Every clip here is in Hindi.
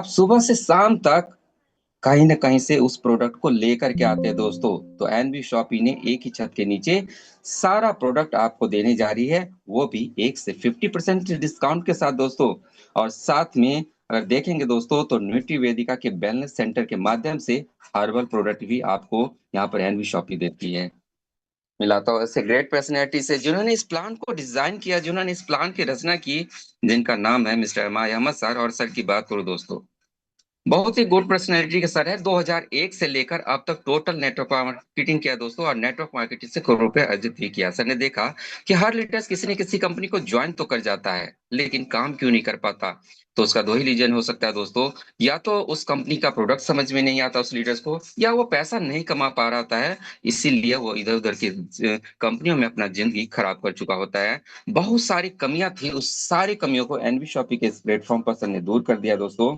आप सुबह से शाम तक कहीं ना कहीं से उस प्रोडक्ट को लेकर के आते हैं दोस्तों। तो एनबी शॉपी ने एक ही छत के नीचे सारा प्रोडक्ट आपको देने जा रही है, वो भी 1 से 50% डिस्काउंट के साथ दोस्तों। और साथ में अगर देखेंगे दोस्तों तो न्यूट्री वेदिका के वेलनेस सेंटर के माध्यम से हर्बल प्रोडक्ट भी आपको यहाँ पर एनबी शॉपी देती है। मिलाता हूँ ऐसे ग्रेट पर्सनैलिटी से जिन्होंने इस प्लान को डिजाइन किया, जिन्होंने इस प्लान की रचना की, जिनका नाम है मिस्टर माय अहमद सर। और सर की बात करूँ दोस्तों, बहुत ही गुड पर्सनैलिटी के सर है। 2001 से लेकर अब तक टोटल नेटवर्क मार्केटिंग किया दोस्तों, और नेटवर्क मार्केटिंग से करोड़ रुपए अर्जित भी किया। सर ने देखा कि हर लीडर्स किसी न किसी कंपनी को ज्वाइन तो कर जाता है, लेकिन काम क्यों नहीं कर पाता। तो उसका दो ही रीजन हो सकता है दोस्तों, या तो उस कंपनी का प्रोडक्ट समझ में नहीं आता उस लीडर्स को, या वो पैसा नहीं कमा पा रहा है, इसीलिए वो इधर उधर की कंपनियों में अपना जिंदगी खराब कर चुका होता है। बहुत सारी कमियां थी, उस सारी कमियों को एनवी शॉपी के इस प्लेटफॉर्म पर सर ने दूर कर दिया दोस्तों।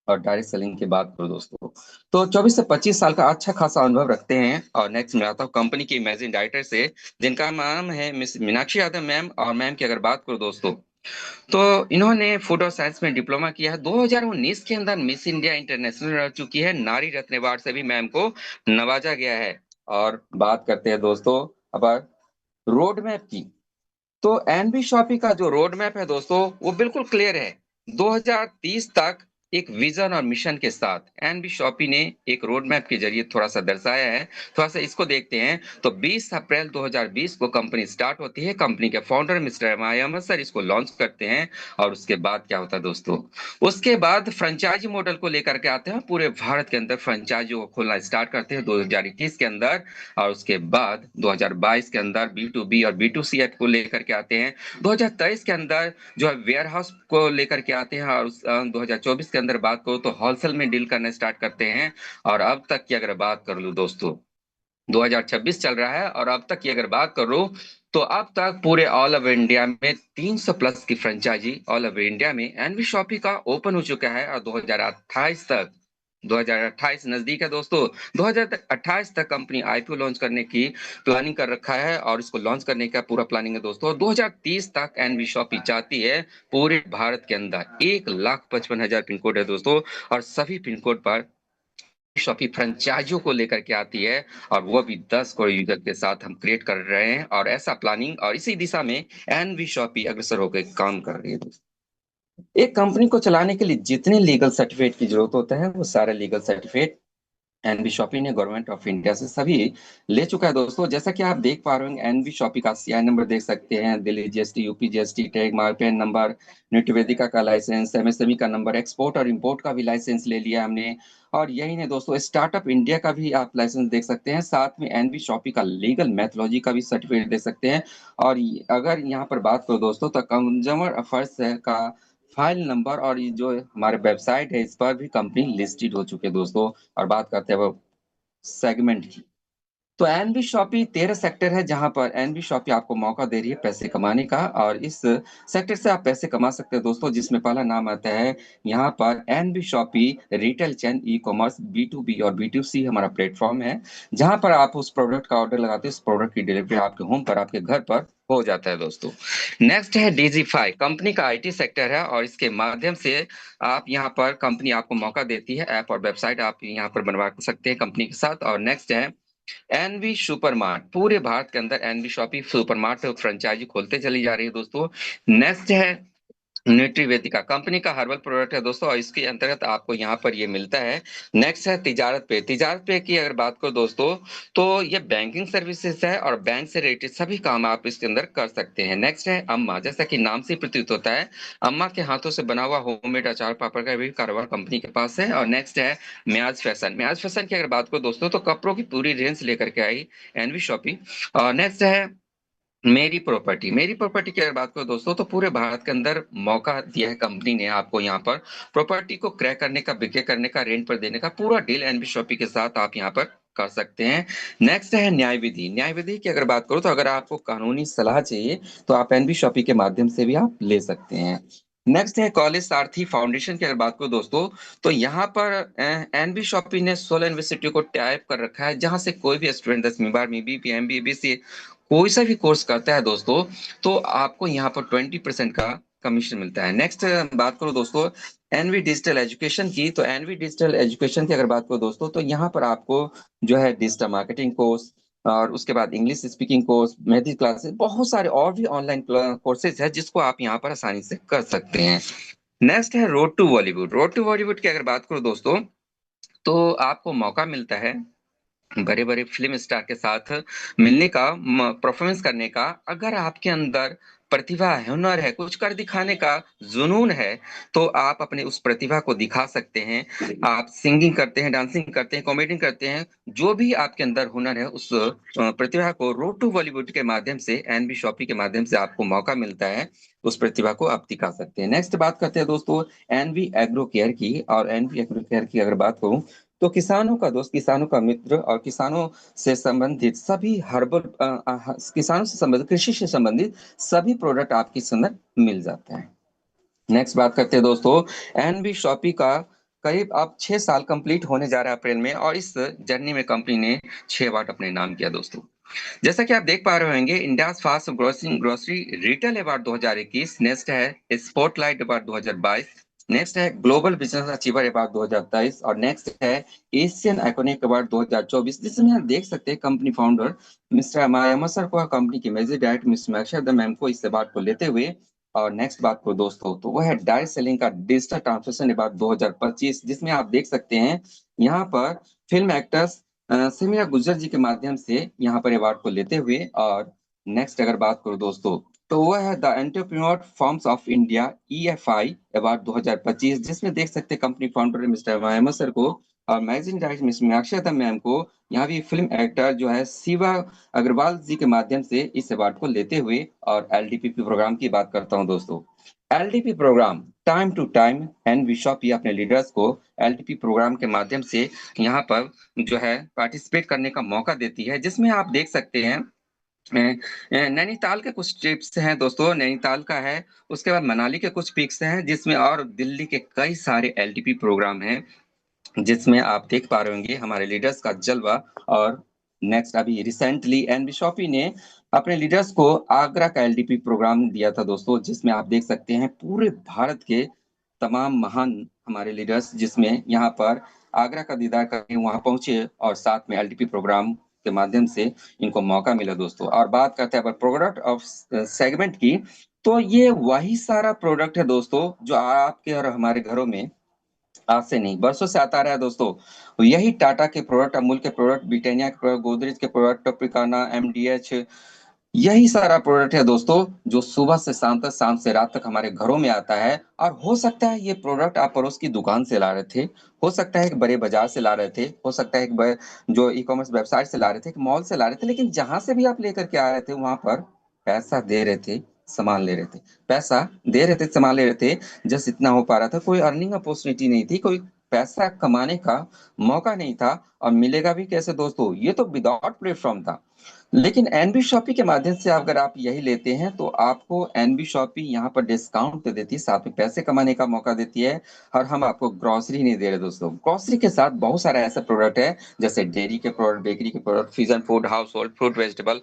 और डायरेक्ट सेलिंग की बात करो दोस्तों, तो 24 से 25 साल का अच्छा खासा अनुभव रखते हैं। और नेक्स्ट मैं आता हूँ कंपनी की इमेजिन डायरेक्टर से, जिनका नाम है मिस मीनाक्षी यादव मैम। और मैम की अगर बात करो दोस्तों, तो इन्होंने फूड और साइंस में डिप्लोमा किया है। 2019 के अंदर मिस इंडिया इंटरनेशनल रह चुकी है। नारी रत्न अवार्ड से भी मैम को नवाजा गया है। और बात करते हैं दोस्तों अब रोड मैप की। तो एनबी शॉपी का जो रोड मैप है दोस्तों, वो बिल्कुल क्लियर है। 2030 तक एक विजन और मिशन के साथ एनबी शॉपी ने एक रोड मैप के जरिए थोड़ा सा दर्शाया है। थोड़ा सा इसको देखते हैं। तो 20 अप्रैल 2020 को कंपनी स्टार्ट होती है। कंपनी के फाउंडर मिस्टर एम आई अहमद सर इसको लॉन्च करते हैं। और उसके बाद क्या होता है दोस्तों, उसके बाद फ्रेंचाइजी मॉडल को लेकर के आते हैं। पूरे भारत के अंदर फ्रेंचाइजी को खोलना स्टार्ट करते हैं 2021 के अंदर। और उसके बाद 2022 के अंदर बी टू बी और बी टू सी ऐप को लेकर के आते हैं। 2023 के अंदर जो है वेयर हाउस को लेकर के आते हैं। और 2024 के अंदर बात करो तो होलसेल में डील करना स्टार्ट करते हैं। और अब तक की अगर बात कर लूं दोस्तों, 2026 चल रहा है, और अब तक की अगर बात करूं तो अब तक पूरे ऑल ओवर इंडिया में 300 प्लस की फ्रेंचाइजी ऑल ओवर इंडिया में एनवी शॉपी का ओपन हो चुका है। और 2028 तक, 2028 नजदीक है दोस्तों, 2028 तक कंपनी आईपीओ लॉन्च करने की प्लानिंग कर रखा है। और इसको लॉन्च करने का पूरा प्लानिंग है दोस्तों। 2030 तक एनवी शॉपी चाहती है पूरे भारत के अंदर 1,55,000 पिन कोड है दोस्तों। और सभी पिन कोड पर शॉपी फ्रेंचाइजियों को लेकर के आती है। और वो भी 10 करोड़ यूजर के साथ हम क्रिएट कर रहे हैं। और ऐसा प्लानिंग और इसी दिशा में एनवी शॉपी अग्रसर होकर काम कर रही है दोस्तों। एक कंपनी को चलाने के लिए जितने लीगल सर्टिफिकेट की जरूरत होता है, वो सारे लीगल सर्टिफिकेट एनबी शॉपी ने गवर्नमेंट ऑफ इंडिया से सभी ले चुका है दोस्तों। जैसा कि आप देख पा रहे होंगे, एनबी शॉपी का सीआई नंबर देख सकते हैं, Delhi GST, UP GST, trade mark PAN number, Nitvedika का लाइसेंस, एमएसएमई का नंबर, एक्सपोर्ट और इंपोर्ट का भी लाइसेंस ले लिया हमने। और यही नहीं दोस्तों, स्टार्टअप इंडिया का भी आप लाइसेंस देख सकते हैं। साथ में एनबी शॉपी का लीगल मैथोलॉजी का भी सर्टिफिकेट देख सकते हैं। और अगर यहाँ पर बात करो दोस्तों, तो कंज्यूमर अफेयर्स का फाइल नंबर और ये जो हमारे वेबसाइट है, इस पर भी कंपनी लिस्टेड हो चुके हैं दोस्तों। और बात करते हैं वो सेगमेंट की, तो एनबी शॉपी 13 सेक्टर है जहां पर एनबी शॉपी आपको मौका दे रही है पैसे कमाने का। और इस सेक्टर से आप पैसे कमा सकते हैं दोस्तों, जिसमें पहला नाम आता है यहाँ पर NB shoppy retail chain e commerce B to B और बी टू सी हमारा प्लेटफॉर्म है। जहां पर आप उस प्रोडक्ट का ऑर्डर लगाते हैं, उस प्रोडक्ट की डिलीवरी आपके होम पर, आपके घर पर हो जाता है दोस्तों। नेक्स्ट है डीजीफाई, कंपनी का आईटी सेक्टर है। और इसके माध्यम से आप यहाँ पर कंपनी आपको मौका देती है, ऐप और वेबसाइट आप यहाँ पर बनवा सकते हैं कंपनी के साथ। और नेक्स्ट है एनवी सुपरमार्ट, पूरे भारत के अंदर एनवी शॉपी सुपरमार्ट फ्रेंचाइजी खोलते चली जा रही है दोस्तों। नेक्स्ट है न्यूट्री वेदिका, कंपनी का हर्बल प्रोडक्ट है दोस्तों, और इसके अंतर्गत आपको यहाँ पर ये मिलता है। नेक्स्ट है तिजारत पे, तिजारत पे की अगर बात करो दोस्तों, तो ये बैंकिंग सर्विसेज है और बैंक से रिलेटेड सभी काम आप इसके अंदर कर सकते हैं। नेक्स्ट है अम्मा, जैसा कि नाम से प्रतीत होता है, अम्मा के हाथों से बना हुआ होममेड अचार पापड़ का भी कारोबार कंपनी के पास है। और नेक्स्ट है म्याज फैशन, म्याज फैशन की अगर बात करो दोस्तों, तो कपड़ों की पूरी रेंज लेकर के आई एनवी शॉपी। और नेक्स्ट है मेरी प्रॉपर्टी, मेरी प्रॉपर्टी की अगर बात करो दोस्तों, तो पूरे भारत के अंदर मौका दिया है कंपनी ने आपको यहाँ पर प्रॉपर्टी को क्रय करने का, बिक्री करने का, रेंट पर देने का पूरा डील एनबी शॉपी के साथ आप यहाँ पर कर सकते हैं। नेक्स्ट है न्याय विधि, न्याय विधि की अगर बात करो तो अगर आपको कानूनी सलाह चाहिए तो आप एनबी शॉपी के माध्यम से भी आप ले सकते हैं। नेक्स्ट है कॉलेज सारथी फाउंडेशन की अगर बात करो दोस्तों, तो यहाँ पर एनबी शॉपी ने 16 यूनिवर्सिटी को टाइप कर रखा है, जहां से कोई भी स्टूडेंट 10वीं 12वीं बीपीएमबी बीसी कोई सा भी कोर्स करता है दोस्तों, तो आपको यहाँ पर 20% का कमीशन मिलता है। नेक्स्ट बात करो दोस्तों, एनवी डिजिटल एजुकेशन की, तो एनवी डिजिटल एजुकेशन की अगर बात करो दोस्तों, तो यहाँ पर आपको जो है डिजिटल मार्केटिंग कोर्स और उसके बाद English speaking course, mehndi classes, बहुत सारे और भी ऑनलाइन कोर्सेज है जिसको आप यहाँ पर आसानी से कर सकते हैं। नेक्स्ट है road to Bollywood. Road to Bollywood की अगर बात करो दोस्तों, तो आपको मौका मिलता है बड़े बड़े फिल्म स्टार के साथ मिलने का, परफॉर्मेंस करने का। अगर आपके अंदर प्रतिभा है, हुनर है, कुछ कर दिखाने का जुनून है, तो आप अपने उस प्रतिभा को दिखा सकते हैं। आप सिंगिंग करते हैं, डांसिंग करते हैं, कॉमेडी करते हैं, जो भी आपके अंदर हुनर है, उस प्रतिभा को रोड टू बॉलीवुड के माध्यम से, एनबी शॉपी के माध्यम से आपको मौका मिलता है, उस प्रतिभा को आप दिखा सकते हैं। नेक्स्ट बात करते हैं दोस्तों एनवी एग्रो केयर की, और एनवी एग्रो केयर की अगर बात करूं, तो किसानों का दोस्त, किसानों का मित्र, और किसानों से संबंधित सभी हर्बल, किसानों से संबंधित, कृषि से संबंधित सभी प्रोडक्ट आपके इस अंदर मिल जाता है। नेक्स्ट बात करते हैं दोस्तों एनबी शॉपी का। करीब अब 6 साल कंप्लीट होने जा रहा है अप्रैल में, और इस जर्नी में कंपनी ने 6 अवार्ड अपने नाम किया दोस्तों। जैसा कि आप देख पा रहे होंगे, India fast grocery grocery retail award 2021, next है स्पॉटलाइट अवार्ड 2022, नेक्स्ट है ग्लोबल बिजनेस अचीवर अवार्ड 2023, और नेक्स्ट है एशियन आइकॉनिक अवार्ड 2024, जिसमें आप देख सकते हैं कंपनी फाउंडर मिस्टर मायामा सर को, कंपनी की मैनेजिंग डायरेक्टर मिस अक्षर मैम को इस अवार्ड को लेते हुए। और नेक्स्ट बात को दोस्तों, तो वो है डायरेक्ट सेलिंग का डिजिटल ट्रांसफॉर्मेशन अवार्ड 2025, जिसमें आप देख सकते हैं यहाँ पर फिल्म एक्टर्स सिमिया गुजर जी के माध्यम से यहाँ पर अवार्ड को लेते हुए। और नेक्स्ट अगर बात करूं दोस्तों, तो वह है the entrepreneur forms of India EFI award 2025, जिसमें देख सकते हैं कंपनी फाउंडर मिस्टर महेमद सर को और managing director miss Meenakshi ma'am को, यहाँ भी फिल्म एक्टर जो है शिवा अग्रवाल जी के माध्यम से इस अवार्ड को लेते हुए। और एलडीपीपी प्रोग्राम की बात करता हूं दोस्तों, LDP programme time to time and विशॉप ही अपने लीडर्स को एलडीपी प्रोग्राम के माध्यम से यहाँ पर जो है पार्टिसिपेट करने का मौका देती है, जिसमें आप देख सकते हैं नैनीताल के कुछ ट्रिप्स हैं दोस्तों, नैनीताल का है, उसके बाद मनाली के कुछ पिक्स हैं, जिसमें और दिल्ली के कई सारे एलटीपी प्रोग्राम हैं, जिसमें आप देख पा रहे होंगे हमारे लीडर्स का जलवा। और नेक्स्ट अभी रिसेंटली एनबी शॉपी ने अपने लीडर्स को आगरा का एलडीपी प्रोग्राम दिया था दोस्तों, जिसमें आप देख सकते हैं पूरे भारत के तमाम महान हमारे लीडर्स, जिसमें यहाँ पर आगरा का दीदार करके वहां पहुंचे, और साथ में एलडीपी प्रोग्राम के माध्यम से इनको मौका मिला दोस्तों। और बात करते हैं प्रोडक्ट ऑफ सेगमेंट की, तो ये वही सारा प्रोडक्ट है दोस्तों जो आपके और हमारे घरों में आज से नहीं बरसों से आता रहा है दोस्तों। यही टाटा के प्रोडक्ट, अमूल के प्रोडक्ट, ब्रिटानिया के प्रोडक्ट, गोदरेज के प्रोडक्ट, टोपिकाना, एमडीएच, यही सारा प्रोडक्ट है दोस्तों जो सुबह से शाम तक, शाम से रात तक हमारे घरों में आता है। और हो सकता है ये प्रोडक्ट आप पड़ोस की दुकान से ला रहे थे, हो सकता है एक बड़े बाजार से ला रहे थे, हो सकता है एक जो ई कॉमर्स वेबसाइट से ला रहे थे, एक मॉल से ला रहे थे, लेकिन जहां से भी आप लेकर के आ रहे थे वहां पर पैसा दे रहे थे, सामान ले रहे थे, पैसा दे रहे थे, सामान ले रहे थे, जस्ट इतना हो पा रहा था। कोई अर्निंग अपॉर्चुनिटी नहीं थी, कोई पैसा कमाने का मौका नहीं था। और मिलेगा भी कैसे दोस्तों, ये तो विदाउट प्लेटफॉर्म था। लेकिन एनबी शॉपी के माध्यम से अगर आप यही लेते हैं, तो आपको एनबी शॉपी यहाँ पर डिस्काउंट तो देती है, साथ में पैसे कमाने का मौका देती है। और हम आपको ग्रोसरी नहीं दे रहे दोस्तों, ग्रोसरी के साथ बहुत सारा ऐसा प्रोडक्ट है, जैसे डेयरी के प्रोडक्ट, बेकरी के product, fusion food, house hold, fruit, vegetable,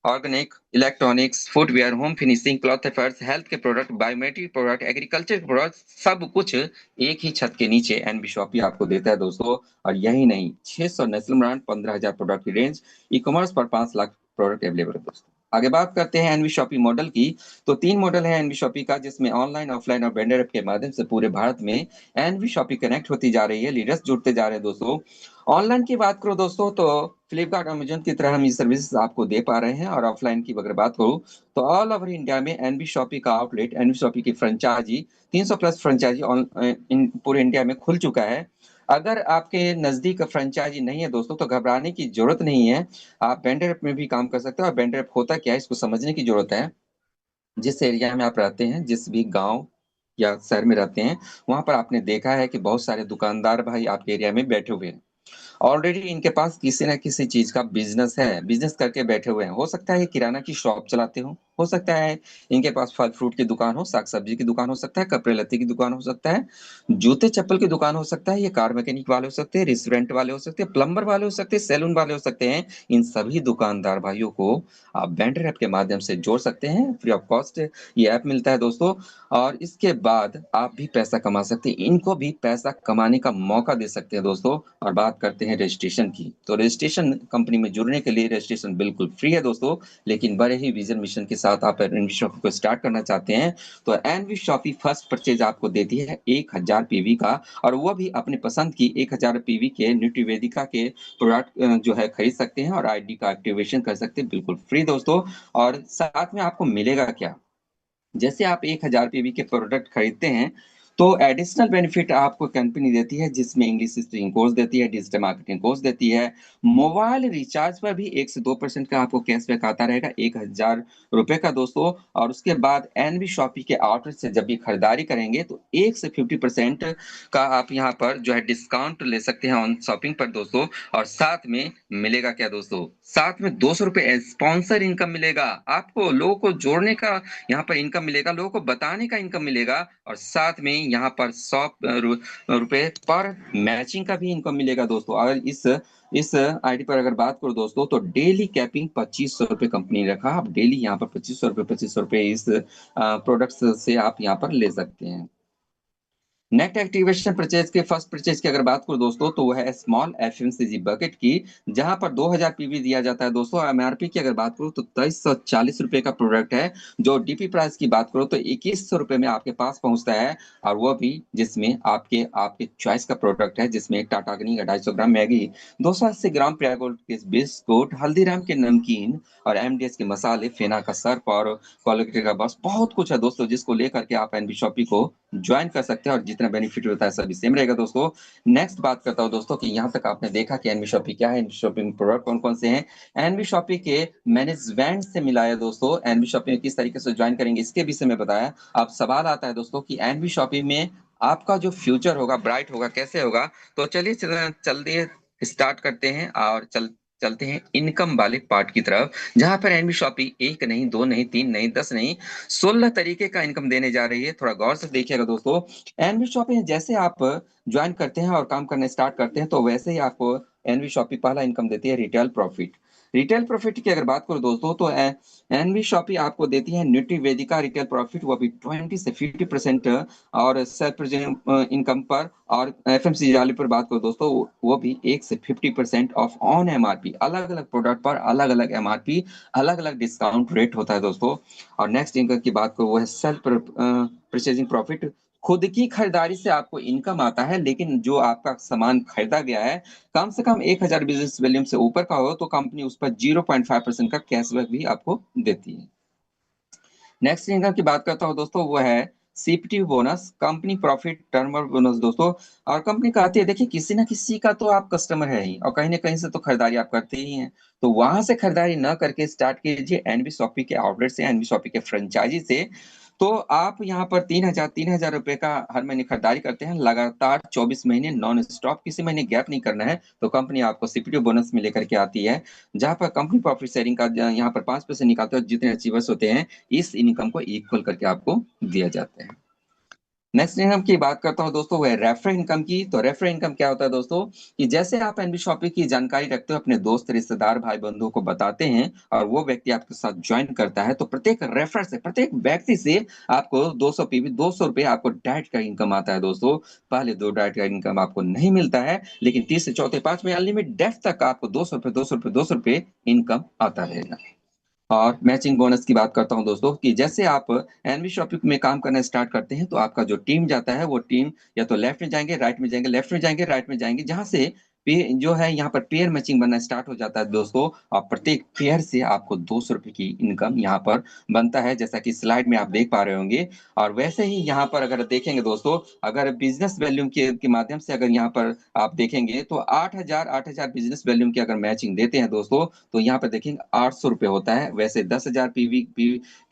organic, electronics, footwear, home finishing, cloth affairs, health के प्रोडक्ट, बायोमेट्रिक प्रोडक्ट, एग्रीकल्चर के प्रोडक्ट, सब कुछ एक ही छत के नीचे एनबी शॉपी आपको देता है दोस्तों। और यही नहीं, 600 नेशनल ब्रांड, 15,000 प्रोडक्ट की रेंज, ई कॉमर्स पर 5 लाख प्रोडक्ट अवेलेबल है दोस्तों। आगे बात करते हैं एनवी शॉपी मॉडल की, तो 3 मॉडल है एनवी शॉपी का, जिसमें ऑनलाइन, ऑफलाइन और वेंडर ऐप के माध्यम से पूरे भारत में एनवी शॉपी कनेक्ट होती जा रही है, लीडर्स जुड़ते जा रहे हैं दोस्तों। ऑनलाइन की बात करो दोस्तों, तो फ्लिपकार्ट, अमेजन की तरह हम ये सर्विस आपको दे पा रहे हैं। और ऑफलाइन की अगर बात करूं, तो ऑल ओवर इंडिया में एनवी शॉपी का आउटलेट, एनवी शॉपी की फ्रेंचाइजी, 300 प्लस फ्रेंचाइजी पूरे इंडिया में खुल चुका है। अगर आपके नजदीक फ्रेंचाइजी नहीं है दोस्तों, तो घबराने की जरूरत नहीं है, आप वेंडर ऐप में भी काम कर सकते हो। और वेंडर ऐप होता क्या है, इसको समझने की जरूरत है। जिस एरिया में आप रहते हैं, जिस भी गांव या शहर में रहते हैं, वहां पर आपने देखा है कि बहुत सारे दुकानदार भाई आपके एरिया में बैठे हुए हैं, ऑलरेडी इनके पास किसी ना किसी चीज का बिजनेस है, बिजनेस करके बैठे हुए हैं। हो सकता है ये किराना की शॉप चलाते हो सकता है इनके पास फल फ्रूट की दुकान हो, साग सब्जी की दुकान हो सकता है, कपड़े लत्ते की दुकान हो सकता है, जूते चप्पल की दुकान हो सकता है, ये कार मैकेनिक वाले हो सकते हैं, रेस्टोरेंट वाले हो सकते हैं, प्लम्बर वाले हो सकते हैं, सैलून वाले हो सकते हैं। इन सभी दुकानदार भाइयों को आप वेंडर ऐप के माध्यम से जोड़ सकते हैं, फ्री ऑफ कॉस्ट ये ऐप मिलता है दोस्तों। और इसके बाद आप भी पैसा कमा सकते हैं, इनको भी पैसा कमाने का मौका दे सकते हैं दोस्तों। और बात करते हैं रजिस्ट्रेशन की, तो रजिस्ट्रेशन कंपनी में जुड़ने के लिए रजिस्ट्रेशन बिल्कुल फ्री है दोस्तों। लेकिन बड़े ही विजन मिशन के साथ आप एनवी शॉपी को स्टार्ट करना चाहते हैं तो एनवी शॉपी फर्स्ट परचेज आपको देती है 1000 पीवी का, और वो भी अपने पसंद की 1000 पीवी के न्यूट्रीवेदिका के प्रोडक्ट जो है खरीद सकते हैं और आईडी का एक्टिवेशन कर सकते हैं बिल्कुल फ्री दोस्तों। और साथ में आपको मिलेगा क्या, जैसे आप 1000 पीवी के प्रोडक्ट खरीदते हैं तो एडिशनल बेनिफिट आपको कंपनी देती है, जिसमें इंग्लिश स्पीकिंग कोर्स देती है, डिजिटल मार्केटिंग कोर्स देती है, मोबाइल रिचार्ज पर भी 1 से 2% का आपको कैशबैक आता रहेगा 1000 रुपए का दोस्तों। और उसके बाद एनबी शॉपी के आउटलेट से जब भी खरीदारी करेंगे तो 1 से 50% का आप यहाँ पर जो है डिस्काउंट ले सकते हैं ऑन शॉपिंग पर दोस्तों। और साथ में मिलेगा क्या दोस्तों, साथ में 200 रुपए स्पॉन्सर इनकम मिलेगा आपको, लोगों को जोड़ने का यहाँ पर इनकम मिलेगा, लोगों को बताने का इनकम मिलेगा। और साथ में यहाँ पर 100 रुपए पर मैचिंग का भी इनकम मिलेगा दोस्तों। अगर इस आईडी पर अगर बात करो दोस्तों तो डेली कैपिंग 2500 रुपए कंपनी ने रखा, आप डेली यहाँ पर 2500 रुपए इस प्रोडक्ट से आप यहाँ पर ले सकते हैं। नेट एक्टिवेशन परचेज के फर्स्ट परचेज की अगर बात करूं दोस्तों तो वह है स्मॉल एफएमसीजी बकेट की, जहां पर 2000 पीवी दिया जाता है दोस्तों। एमआरपी की अगर बात करूं तो 2340 रुपए का प्रोडक्ट है, जो डीपी प्राइस की बात करो तो 2100 रुपए में आपके पास पहुंचता है। और वो भी जिसमें आपके आपके चॉइस का प्रोडक्ट है, जिसमें टाटा अग्नि का 250 ग्राम मैगी, 280 ग्राम प्रेगोल्ड के बिस्कुट, हल्दीराम के नमकीन और एमडीएस के मसाले, फेना का सर्फ और क्वालिटी का बस बहुत कुछ है दोस्तों, जिसको लेकर के आप एनबी शॉपी को ज्वाइन कर सकते हैं और जितना बेनिफिट होता है सभी सेम रहेगा दोस्तों। नेक्स्ट बात करता हूं दोस्तों कि यहाँ तक आपने देखा कि एनबी शॉपी क्या है, एनबी शॉपी में प्रोडक्ट कौन कौन से हैं, एनबी शॉपी के मैनेजमेंट से मिलाया दोस्तों, एनबी शॉपी में किस तरीके से ज्वाइन करेंगे इसके विषय में बताया। अब सवाल आता है दोस्तों कि एनबी शॉपी में आपका जो फ्यूचर होगा ब्राइट होगा, कैसे होगा। तो चलिए चलते स्टार्ट करते हैं और चलते हैं इनकम वाले पार्ट की तरफ, जहां पर एनबी शॉपी एक नहीं, दो नहीं, तीन नहीं, 10 नहीं, 16 तरीके का इनकम देने जा रही है। थोड़ा गौर से देखिएगा दोस्तों। एनवी शॉपी जैसे आप ज्वाइन करते हैं और काम करना स्टार्ट करते हैं तो वैसे ही आपको एनवी शॉपी पहला इनकम देती है रिटेल प्रॉफिट। रिटेल प्रॉफिट की अगर बात करो दोस्तों तो एनवी शॉपी आपको देती है न्यूट्री वेदिका रिटेल प्रॉफिट, वो भी 20 से 50% और सेल्फ इनकम पर। और एफएमसीजी वाले पर बात करो दोस्तों वो भी 1 से 50% ऑफ ऑन एमआरपी, अलग अलग प्रोडक्ट पर अलग अलग एमआरपी, अलग अलग डिस्काउंट रेट होता है दोस्तों। और नेक्स्ट इनकम की बात करो वो है सेल्फ परचेजिंग प्रॉफिट, खुद की खरीदारी से आपको इनकम आता है, लेकिन जो आपका सामान खरीदा गया है कम से कम 1000 बिजनेस वैल्यूम से ऊपर का हो तो कंपनी उस पर 0.5% का कैशबैक भी आपको देती है। नेक्स्ट इनकम की बात करता हूँ दोस्तों वो है CPT bonus, company profit turnover bonus दोस्तों। और कंपनी कहती है देखिए किसी ना किसी का तो आप कस्टमर है ही, और कहीं ना कहीं से तो खरीदारी आप करते ही हैं, तो वहां से खरीदारी न करके स्टार्ट कीजिए एनबी शॉपी के आउटलेट से, एनबी शॉपी के फ्रेंचाइजी से। तो आप यहाँ पर 3000 रुपए का हर महीने खरीदारी करते हैं लगातार 24 महीने नॉन स्टॉप, किसी महीने गैप नहीं करना है, तो कंपनी आपको सीपीटी बोनस में लेकर के आती है, जहां पर कंपनी प्रॉफिट शेयरिंग का यहाँ पर 5% निकालते हैं, जितने अचीवर्स होते हैं इस इनकम को इक्वल करके आपको दिया जाता है। नेक्स्ट इनकम की बात करता हूं दोस्तों, वह रेफरल इनकम की। तो रेफरल इनकम क्या होता है दोस्तों कि जैसे आप एनबी शॉपी की जानकारी रखते हो, अपने दोस्त रिश्तेदार भाई बंधुओं को बताते हैं और वो व्यक्ति आपके साथ ज्वाइन करता है, तो प्रत्येक रेफर से, प्रत्येक व्यक्ति से आपको 200 पीवी, 200 रुपए आपको डाइट का इनकम आता है दोस्तों। पहले 2 डाइट का इनकम आपको नहीं मिलता है, लेकिन 30 से चौथे 5 में अनलिमिटेड डेफ तक आपको 200 रुपए, 200 रुपए, 200 रुपए इनकम आता रहेगा। और मैचिंग बोनस की बात करता हूं दोस्तों कि जैसे आप एनवी शॉपिंग में काम करना स्टार्ट करते हैं तो आपका जो टीम जाता है वो टीम या तो लेफ्ट में जाएंगे, राइट में जाएंगे, लेफ्ट में जाएंगे, राइट में जाएंगे, जहां से जो है यहाँ पर पेयर मैचिंग बनना स्टार्ट हो जाता है दोस्तों। और प्रत्येक पेयर से आपको 200 रुपए की इनकम यहाँ पर बनता है, जैसा कि स्लाइड में आप देख पा रहे होंगे। और वैसे ही यहाँ पर अगर देखेंगे दोस्तों, अगर बिजनेस वैल्यूम के माध्यम से अगर यहाँ पर आप देखेंगे तो 8000 बिजनेस वैल्यूम की अगर मैचिंग देते हैं दोस्तों तो यहाँ पर देखेंगे 800 रुपए होता है। वैसे 10,000 पीवी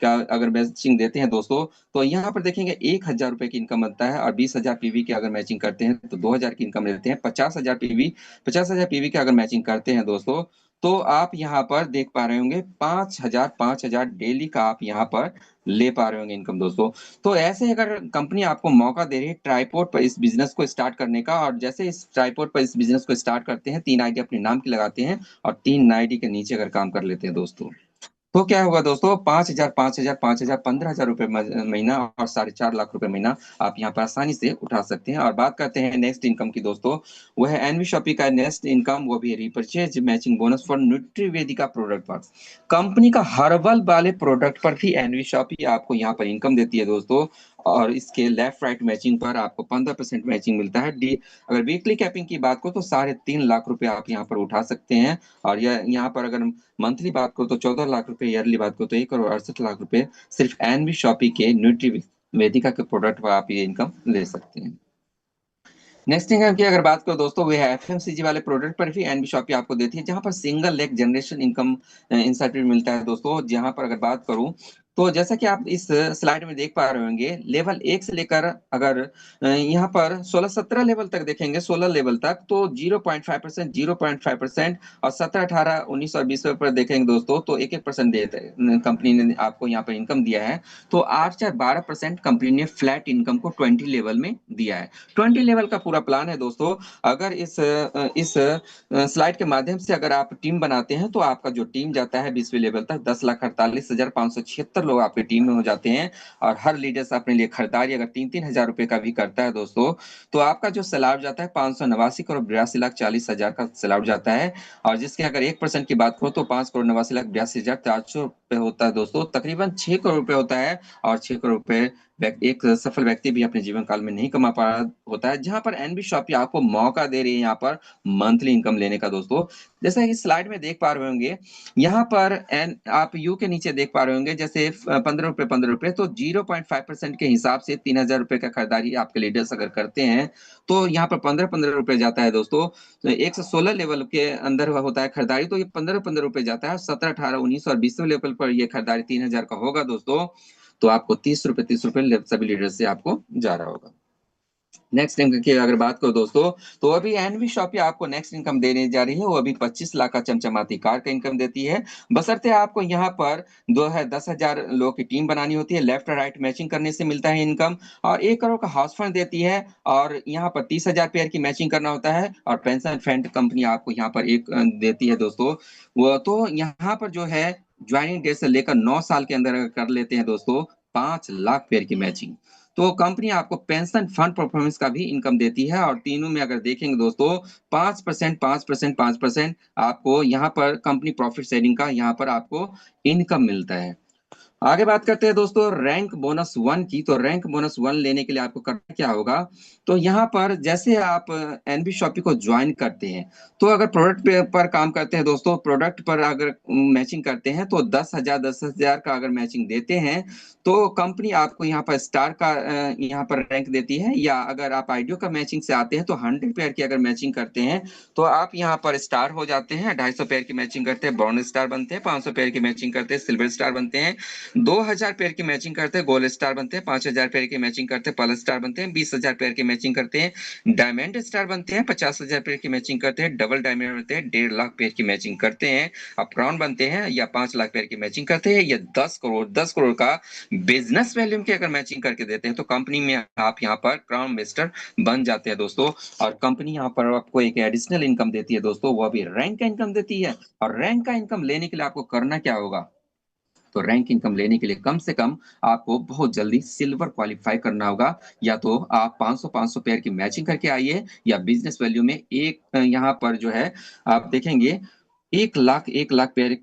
का अगर मैचिंग देते हैं दोस्तों तो यहाँ पर देखेंगे 1000 रुपए की इनकम बनता है। और 20,000 पीवी की अगर मैचिंग करते हैं तो 2000 की इनकम देते हैं। 50,000 पीवी 50,000 पीवी के अगर मैचिंग करते हैं दोस्तों, तो आप यहाँ पर देख पा रहे होंगे 5,000 डेली का आप यहाँ पर ले पा रहे होंगे इनकम दोस्तों। तो ऐसे अगर कंपनी आपको मौका दे रही है ट्राइपॉड पर इस बिजनेस को स्टार्ट करने का, और जैसे इस ट्राइपॉड पर इस बिजनेस को स्टार्ट करते हैं, 3 आईडी अपने नाम की लगाते हैं और 3 आईडी के नीचे अगर काम कर लेते हैं दोस्तों, तो क्या होगा दोस्तों, 5,000 5,000 5,000 15,000 रुपए महीना और 4.5 लाख रुपए महीना आप यहाँ पर आसानी से उठा सकते हैं। और बात करते हैं नेक्स्ट इनकम की दोस्तों, वो है एनवी शॉपी का नेक्स्ट इनकम, वो भी repurchase matching bonus for Nutrivedika product पर। कंपनी का हर्बल वाले प्रोडक्ट पर भी एनवी शॉपी आपको यहाँ पर इनकम देती है दोस्तों, और इसके लेफ्ट राइट मैचिंग पर आपको 15% मैचिंग मिलता है। डी अगर वीकली कैपिंग की बात करो तो 3.5 लाख रुपए आप यहाँ पर उठा सकते हैं। और यह यहाँ पर अगर मंथली बात करो तो 14 लाख रुपए, ईयरली बात करो तो 1 करोड़ 68 लाख रुपए सिर्फ एनवी शॉपी के न्यूट्री वेदिका के प्रोडक्ट पर आप ये इनकम ले सकते हैं। नेक्स्ट इनकम की अगर बात करो दोस्तों, वो है एफएमसीजी वाले प्रोडक्ट पर भी एनबी शॉपी आपको देती है, जहां पर single leg generation income incentive मिलता है दोस्तों। जहां पर अगर बात करूं तो जैसा कि आप इस स्लाइड में देख पा रहे होंगे, लेवल 1 से लेकर अगर यहाँ पर 16-17 लेवल तक देखेंगे, 16 लेवल तक तो 0.5%, 0.5% और 17, 18, 19 और 20 पर देखेंगे दोस्तों तो 1-1% देते कंपनी ने आपको यहाँ पर इनकम दिया है। तो 8 से 12% कंपनी ने फ्लैट इनकम को 20 लेवल में दिया है। 20 लेवल का पूरा प्लान है दोस्तों। अगर इस स्लाइड के माध्यम से अगर आप टीम बनाते हैं तो आपका जो टीम जाता है 20वें लेवल तक, 10,48,576 लोग आपकी टीम में हो जाते हैं। और हर लीडर्स अपने लिए खरीदारी अगर 3-3 हजार रुपए का भी करता है दोस्तों, तो आपका जो सैलाड जाता है 589 करोड़ 82 लाख 40 हजार का सैलाड जाता है। और जिसके अगर 1% की बात करो तो 5 करोड़ 89 लाख 82 हजार 400 रुपए होता है दोस्तों, तकरीबन 6 करोड़ रुपए होता है। और 6 करोड़ रुपए एक सफल व्यक्ति भी अपने जीवन काल में नहीं कमा पा रहा होता है। जहां पर एनबी शॉपी आपको मौका दे रही है यहाँ पर मंथली इनकम लेने का दोस्तों। जैसा कि स्लाइड में देख पा रहे होंगे, यहाँ पर एन आप यू के नीचे देख पा रहे होंगे, जैसे 15 रुपए तो 0.5% के हिसाब से 3,000 रुपए का खरीदारी आपके लीडर्स अगर करते हैं तो यहाँ पर 15-15 रुपए जाता है दोस्तों। तो 116 लेवल के अंदर होता है खरीदारी, तो ये 15-15 रुपए जाता है। 17, 18, 19 और 20 लेवल पर ये खरीदारी 3,000 का होगा दोस्तों, तो आपको 30 रुपए सभी लीडर से आपको जा रहा होगा। नेक्स्ट इनकम की अगर बात करो दोस्तों, तो अभी एनवी शॉपी आपको नेक्स्ट इनकम देने जा रही है, वो अभी 25 लाख का चमचमाती कार का इनकम देती है। बशर्ते आपको यहाँ पर 10,000 लोगों की टीम बनानी होती है, लेफ्ट और राइट मैचिंग करने से मिलता है इनकम। और 1 करोड़ का हाउस फंड देती है, और यहाँ पर 30,000 पेयर की मैचिंग करना होता है। और पेंशन फंड कंपनी आपको यहाँ पर एक देती है दोस्तों। वो तो यहाँ पर जो है ज्वाइनिंग डेट से लेकर 9 साल के अंदर अगर कर लेते हैं दोस्तों 5 लाख पेयर की मैचिंग, तो कंपनी आपको पेंशन फंड परफॉर्मेंस का भी इनकम देती है। और तीनों में अगर देखेंगे दोस्तों 5%, 5%, 5% आपको यहाँ पर कंपनी प्रॉफिट शेयरिंग का यहाँ पर आपको इनकम मिलता है। आगे बात करते हैं दोस्तों रैंक बोनस 1 की। तो रैंक बोनस 1 लेने के लिए आपको करना क्या होगा, तो यहाँ पर जैसे आप एनबी शॉपी को ज्वाइन करते हैं, तो अगर प्रोडक्ट पर काम करते हैं दोस्तों, प्रोडक्ट पर अगर मैचिंग करते हैं तो 10,000 का अगर मैचिंग देते हैं तो कंपनी आपको यहाँ पर स्टार का यहाँ पर रैंक देती है। या अगर आप आइडियो का मैचिंग से आते हैं तो 100 पेयर की अगर मैचिंग करते हैं तो आप यहाँ पर स्टार हो जाते हैं। 250 पेयर की मैचिंग करते हैं ब्रॉन्ज स्टार बनते हैं, 500 पेयर की मैचिंग करते हैं सिल्वर स्टार बनते हैं, 2,000 पेयर की मैचिंग करते हैं गोल्ड स्टार बनते हैं, 5,000 पेयर की मैचिंग करते हैं प्लस स्टार बनते हैं, 20,000 पेयर की मैचिंग करते हैं डायमंड स्टार बनते हैं, 50,000 पेयर की मैचिंग करते हैं डबल डायमंड बनते हैं, 1.5 लाख पेयर की मैचिंग करते हैं अब क्राउन बनते हैं, या 5 लाख पेयर की मैचिंग करते हैं, या 10 करोड़ का बिजनेस वैल्यूम की अगर मैचिंग करके देते हैं तो कंपनी में आप यहाँ पर क्राउन मेस्टर बन जाते हैं दोस्तों। और कंपनी यहाँ पर आपको एक एडिशनल इनकम देती है दोस्तों, वो भी रैंक का इनकम देती है। और रैंक का इनकम लेने के लिए आपको करना क्या होगा, तो रैंक इनकम लेने के लिए कम से कम आपको बहुत जल्दी सिल्वर क्वालिफाई करना होगा। या तो आप 500 पेयर की मैचिंग करके आइए, या बिजनेस वैल्यू में एक यहाँ पर जो है आप देखेंगे 1 लाख पेयर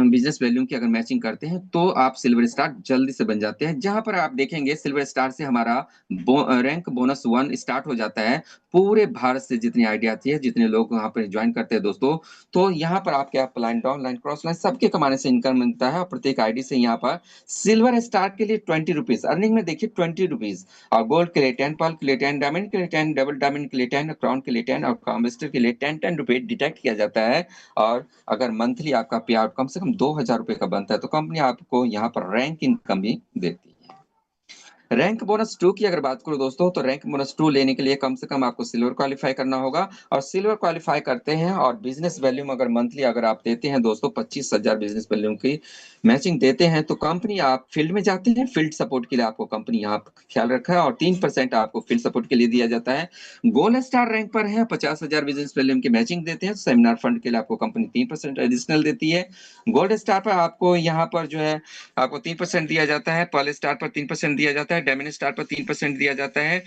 बिजनेस वैल्यू की अगर मैचिंग करते हैं तो आप सिल्वर स्टार जल्दी से बन जाते हैं। जहां पर आप देखेंगे सिल्वर स्टार से हमारा रैंक बोनस 1 स्टार्ट हो जाता है। पूरे भारत से जितनी आइडिया आती है, जितने लोग वहां पर ज्वाइन करते हैं दोस्तों, तो यहाँ पर आपके up line down line cross line सबके कमाने से इनकम मिलता है। और प्रत्येक आईडी से यहाँ पर सिल्वर स्टार के लिए 20 रुपीज अर्निंग में देखिए 20 रुपीज, और गोल्ड के लिए 10, पर्ल के लिए 10, डायमंड के लिए 10, डबल डायमंड के लिए 10, क्राउन के लिए 10 और कॉम्बेस्टर के लिए 10 रुपए डिटेक्ट किया जाता है। और अगर मंथली आपका पे आउट कम से कम 2,000 रुपए का बनता है तो कंपनी आपको यहाँ पर रैंक इनकम भी देती है। रैंक बोनस 2 की अगर बात करूं दोस्तों, तो रैंक बोनस 2 लेने के लिए कम से कम आपको सिल्वर क्वालिफाई करना होगा, और सिल्वर क्वालिफाई करते हैं और बिजनेस वैल्यूम अगर मंथली अगर आप देते हैं दोस्तों 25,000 बिजनेस वैल्यूम की मैचिंग देते हैं, तो कंपनी आप फील्ड में जाते हैं, फील्ड सपोर्ट के लिए आपको कंपनी यहाँ पर ख्याल रखा है, और 3% आपको फील्ड सपोर्ट के लिए दिया जाता है। गोल्ड स्टार रैंक पर है, 50,000 बिजनेस वैल्यूम की मैचिंग देते हैं, सेमिनार फंड के लिए आपको कंपनी 3% एडिशनल देती है। गोल्ड स्टार पर आपको यहाँ पर जो है आपको 3% दिया जाता है, पर्ल स्टार पर 3% दिया जाता है, डायमंड स्टार पर 3% दिया जाता है,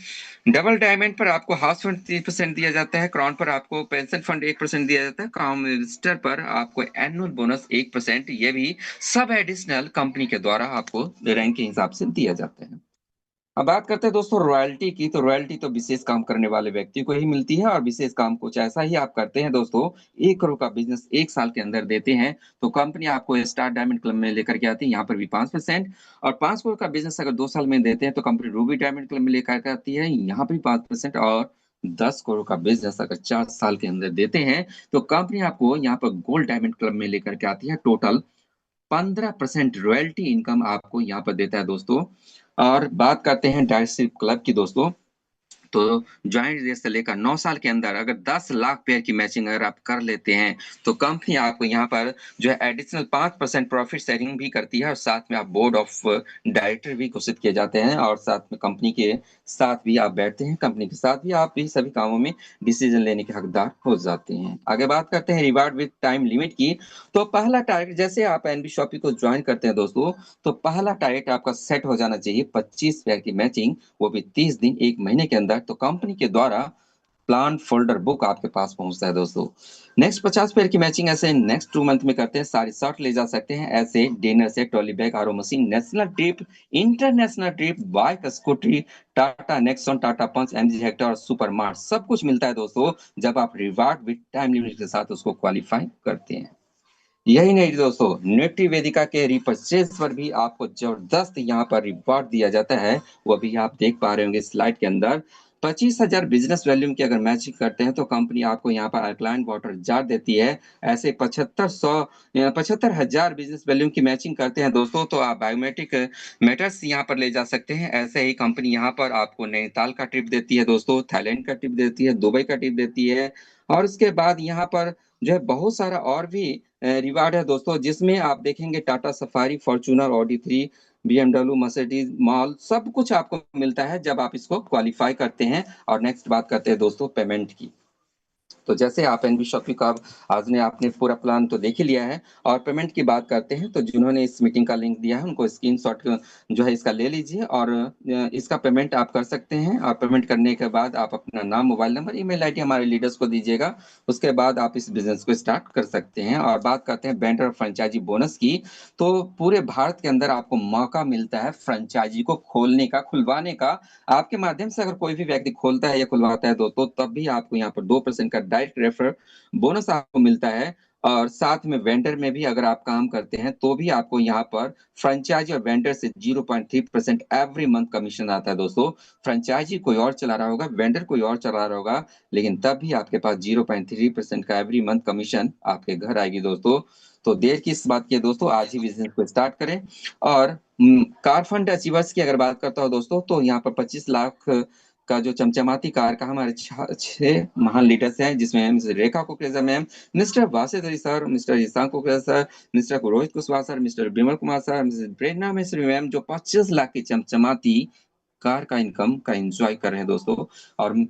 डबल डायमंड पर आपको हाउस फंड 3% दिया जाता है, क्राउन पर आपको पेंशन फंड 1% दिया जाता है, कॉमस्टर पर आपको एनुअल बोनस 1%, ये भी सब एडिशनल कंपनी के द्वारा आपको रैंक के हिसाब से दिया जाता है। अब बात करते हैं दोस्तों रॉयल्टी की, तो रॉयल्टी तो विशेष काम करने वाले व्यक्ति को ही मिलती है, और विशेष काम कुछ ऐसा ही आप करते हैं दोस्तों, 1 करोड़ का बिजनेस 1 साल के अंदर देते हैं, तो कंपनी आपको स्टार डायमंड क्लब में लेकर के आती है, यहाँ पर भी 5%, और 5 करोड़ का बिजनेस अगर 2 साल में देते हैं तो कंपनी रूबी डायमंड क्लब में लेकर के आती है, यहाँ पर भी 5%, और 10 करोड़ का बिजनेस अगर 4 साल के अंदर देते हैं तो कंपनी आपको यहाँ पर गोल्ड डायमंड क्लब में लेकर के आती है। टोटल 15% रॉयल्टी इनकम आपको यहाँ पर देता है दोस्तों। और बात करते हैं डायरेक्टरशिप क्लब की दोस्तों, तो ज्वाइंट रेस से लेकर 9 साल के अंदर अगर 10 लाख पेयर की मैचिंग अगर आप कर लेते हैं, तो कंपनी आपको यहाँ पर जो है एडिशनल 5% प्रॉफिट शेयरिंग भी करती है, और साथ में आप बोर्ड ऑफ डायरेक्टर भी घोषित किए जाते हैं, और साथ में कंपनी के साथ भी आप बैठते हैं, कंपनी के साथ भी आप भी सभी कामों में डिसीजन लेने के हकदार हो जाते हैं। आगे बात करते हैं रिवार्ड विद टाइम लिमिट की, तो पहला टारगेट जैसे आप एनबी शॉपी को ज्वाइन करते हैं दोस्तों, तो पहला टारगेट आपका सेट हो जाना चाहिए 25 पेयर की मैचिंग, वो भी 30 दिन 1 महीने के अंदर, तो कंपनी के द्वारा प्लान फोल्डर बुक आपके पास पहुंचता है दोस्तों। नेक्स्ट 50 पेयर की मैचिंग ऐसे नेक्स्ट 2 मंथ में करते हैं, सारी शर्ट ले जा सकते हैं, ऐसे डिनर से trolley bag, RO machine, national trip, international trip, bike, scooty, Tata Nexon, Tata Punch, MG Hector और सुपर मार्ट, सब कुछ मिलता है दोस्तों जब आप रिवार्ड विद टाइम लिमिट के साथ उसको क्वालिफाई करते हैं। यही नहीं दोस्तों, नेटिव वेदिका के रिपर्चेज पर भी आपको जबरदस्त यहाँ पर रिवॉर्ड दिया जाता है, वो भी आप देख पा रहे होंगे स्लाइड के अंदर। 25,000 बिजनेस वैल्यूम की अगर मैचिंग करते हैं तो कंपनी आपको यहाँ पर अल्कलाइन वाटर जार देती है, ऐसे 75,000 बिजनेस वैल्यूम की मैचिंग करते हैं दोस्तों, तो आप बायोमेट्रिक मेटर्स यहाँ पर ले जा सकते हैं। ऐसे ही कंपनी यहाँ पर आपको नैनीताल का ट्रिप देती है दोस्तों, थाईलैंड का ट्रिप देती है, दुबई का ट्रिप देती है, और उसके बाद यहाँ पर जो है बहुत सारा और भी रिवार्ड है दोस्तों, जिसमें आप देखेंगे Tata safari, Fortuner, Audi 3, BMW, Mercedes, mall, सब कुछ आपको मिलता है जब आप इसको क्वालिफाई करते हैं। और नेक्स्ट बात करते हैं दोस्तों पेमेंट की, तो जैसे आप एनबी शॉपिंग का आज ने आपने पूरा प्लान तो देख ही लिया है, और पेमेंट की बात करते हैं, तो जिन्होंने इस मीटिंग का लिंक दिया है उनको स्क्रीनशॉट जो है इसका ले लीजिए, और इसका पेमेंट आप कर सकते हैं, और पेमेंट करने के बाद आप अपना नाम, मोबाइल नंबर, ईमेल आईडी हमारे लीडर्स को दीजिएगा, उसके बाद आप इस बिजनेस को स्टार्ट कर सकते हैं। और बात करते हैं वेंडर फ्रेंचाइजी बोनस की, तो पूरे भारत के अंदर आपको मौका मिलता है फ्रेंचाइजी को खोलने का, खुलवाने का। आपके माध्यम से अगर कोई भी व्यक्ति खोलता है या खुलवाता है दोस्तों, तब भी आपको यहाँ पर 2% का डायरेक्ट रेफर बोनस आपको मिलता है, और साथ में वेंडर में भी अगर आप काम करते हैं तो भी आपको यहाँ पर फ्रेंचाइजी और वेंडर से 0.3% एवरी मंथ कमीशन आता है दोस्तों। फ्रेंचाइजी कोई और चला रहा होगा, वेंडर कोई और चला रहा होगा, लेकिन तब भी आपके पास 0.3% का एवरी मंथ कमीशन आपके घर आएगी दोस्तों। तो देर किस बात की है दोस्तों, आज ही बिजनेस को स्टार्ट करें। और कार फंड अचीवर्स की अगर बात करता हूँ दोस्तों, तो यहाँ पर 25 लाख का जो चमचमाती कार का हमारे 6 महान लीडर्स हैं, जिसमें mister Rekha Kukreja ma'am, mister Wasid Ali sir, mister Ishan Kukreja sir, mister Rohit Kushwaha sir, mister Bimal Kumar sir, mister Prerna Mishri ma'am, जो 25 लाख की चमचमाती कार का इनकम का एंजॉय कर रहे हैं दोस्तों। और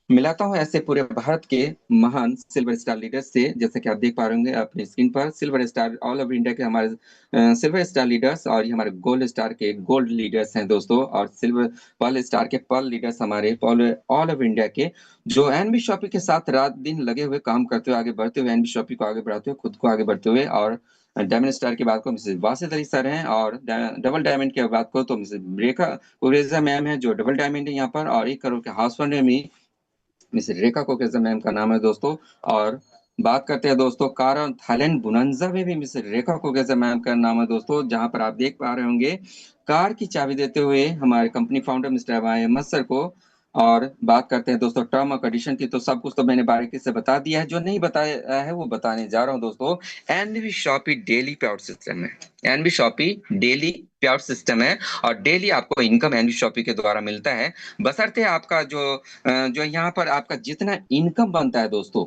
मिलाता हूँ ऐसे पूरे भारत के महान सिल्वर स्टार लीडर्स से, जैसे कि आप देख पा रहे होंगे अपनी स्क्रीन पर, silver star all over India के हमारे सिल्वर स्टार लीडर्स, और ये हमारे गोल्ड स्टार के गोल्ड लीडर्स हैं दोस्तों, और सिल्वर पर्ल स्टार के पर्ल लीडर्स हमारे ऑल ओवर इंडिया के, जो एनबी शॉपी के साथ रात दिन लगे हुए काम करते हुए आगे बढ़ते हुए एनबी शॉपी को आगे बढ़ाते हुए खुद को आगे बढ़ते हुए। और डायमंड स्टार की बात को मिसेस वासिद अली सर हैं, और डबल डायमंड की बात को तो मिसेस रेखा कुरेजा मैम है, जो डबल डायमंड है यहाँ पर, और 1 करोड़ के हाउस फंड में मिस रेखा कोकेजा मैम का नाम है दोस्तों। और बात करते हैं दोस्तों कारण थाईलैंड बुनंजा में भी मिस रेखा कोकेजा मैम का नाम है दोस्तों, जहां पर आप देख पा रहे होंगे कार की चाबी देते हुए हमारे company founder mister Ahmed sir को, और बात करते हैं दोस्तों टर्म और कंडीशन की। तो सब कुछ तो मैंने बारीकी से बता दिया है, जो नहीं बताया है वो बताने जा रहा हूँ दोस्तों। NB shoppy daily payout system है। NB shoppy daily payout system है, और डेली आपको इनकम एनबी शॉपी के द्वारा मिलता है, बशर्ते आपका जो यहाँ पर आपका जितना इनकम बनता है दोस्तों,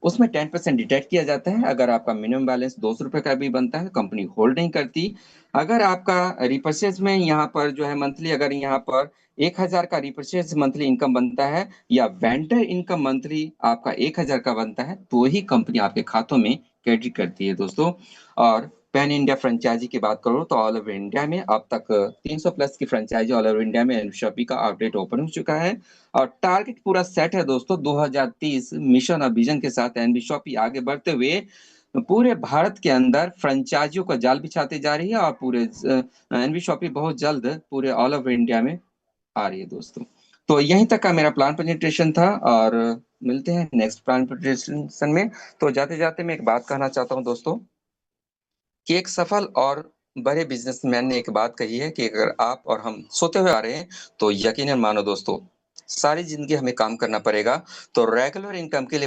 उसमें 10% डिडक्ट किया जाता है। अगर आपका मिनिमम बैलेंस 200 रुपए का भी बनता है, कंपनी होल्ड नहीं करती। अगर आपका रिपर्चेज में यहाँ पर जो है मंथली, अगर यहाँ पर 1,000 का रिपर्चेज मंथली इनकम बनता है, या वेंडर इनकम मंथली आपका 1,000 का बनता है, तो ही कंपनी आपके खातों में क्रेडिट करती है दोस्तों। और पैन इंडिया फ्रेंचाइजी की बात करो तो ऑल ओवर इंडिया में अब तक 300 प्लस की फ्रेंचाइजी ऑल ओवर इंडिया में शॉपी का आउटलेट ओपन हो चुका है। और टारगेट पूरा सेट है दोस्तों। 2030 मिशन और विजन के साथ एनबी शॉपी आगे बढ़ते हुए पूरे भारत के अंदर फ्रेंचाइजियों का जाल बिछाती जा रही है, और पूरे एनबी शॉपी बहुत जल्द पूरे ऑल ओवर इंडिया में आ रही है दोस्तों। तो यहीं तक का मेरा प्लान प्रेजेंटेशन था, और मिलते हैं नेक्स्ट प्लान प्रेजेंटेशन में। तो जाते जाते मैं एक बात कहना चाहता हूं दोस्तों, कि एक सफल और बड़े बिजनेसमैन ने एक बात कही है कि अगर आप और हम सोते हुए आ रहे हैं, तो यकीनन मानो दोस्तों, सारी जिंदगी हमें काम करना पड़ेगा। तो रेगुलर इनकम के लिए